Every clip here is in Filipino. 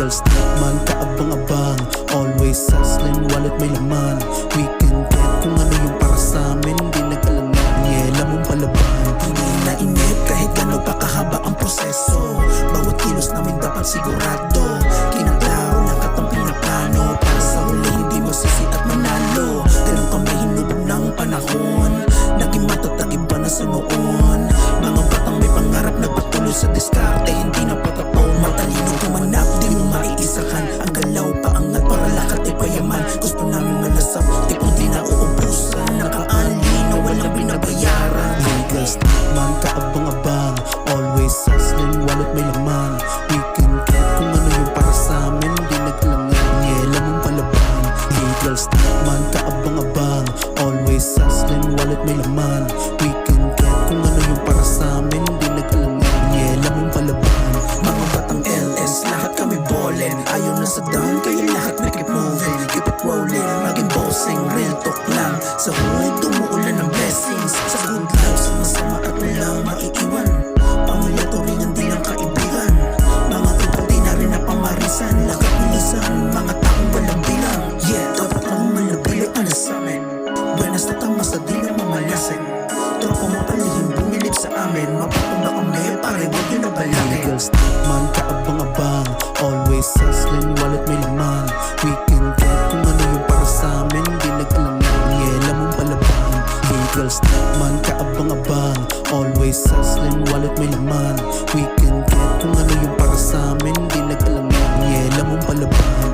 Legal statement, kaabang-abang. Always hustling, wallet may laman. We can get kung ano yung para sa amin. Di nag-alangan, yela mong palaban. Hindi na inip kahit gano'n pa kahaba ang proseso. Bawat kilos namin dapat sigurado. Kinaklaro lahat ang pinaplano. Para sa huli hindi masisi at manalo. Ganun kami hinubog ng panahon. Naging matatag iba na sa noon. Mga batang may pangarap nagpatuloy sa diskarte. Hindi na patapon, matalino kumanap. Di mo maiisahan ang galaw paangat para lakat ay payaman. Gusto namin malasap, tipong di na uubusan. Nakaali na walang binabayaran. Legal statement, kaabang-abang. Always hustling, wallet may laman. We can get kung ano yung para sa amin. Di nag-alangan, yela mong palaban. Legal statement, kaabang-abang. Always hustling, wallet may laman. We can get kung ano yung para sa amin. Di nag-alangan, yela mong palaban. Mga batang LS, lahat kami ballin'. Ayaw na sa down, kaya lahat may keep moving. Keep it rolling, maging bossing, real talk lang. Sa buhay dumuulan ng blessings. Sa good life, sa masama at walang maiiwan. Pamilaturingan din ang kaibigan. Mga people di na rin na pamarisan. Lakat nilisan, mga taong walang bilang. Yeah, dapat lang malabili ka na sa'min. Buenas na tama sa di na mamalasin. Tropa mo palihim, bumilip sa amin. Mapapag na kami, pare, huwag yun na balakin. Legal statement, kaabang-abang. Always hustling, wallet may laman. We can get kung ano yung para sa amin. Di nag-alangan, yela mong palaban. Legal statement, kaabang-abang. Always hustling, wallet may laman. We can get kung ano yung para sa amin. Di nag-alangan, yela mong palaban.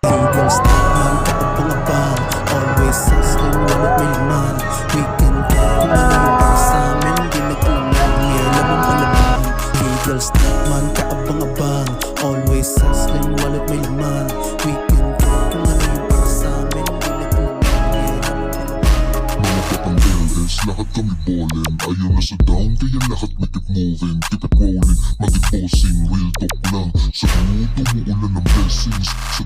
Legal statement, kaabang-abang. Always hustling, wallet may laman. We can get kung ano yung para sa amin. Di nag-alangan, yela mong palaban. Legal statement, kaabang-abang. Always hustling, wallet may laman. We can get kung ano yung para sa amin. Di nag-alangan, yela mong palaban. Mga batang LS, lahat kami ballin'. Ayaw na sa down, kaya lahat may keep moving. Keep it rolling, maging bossing, real talk lang. Sa buhay dumuulan ng blessings. Sa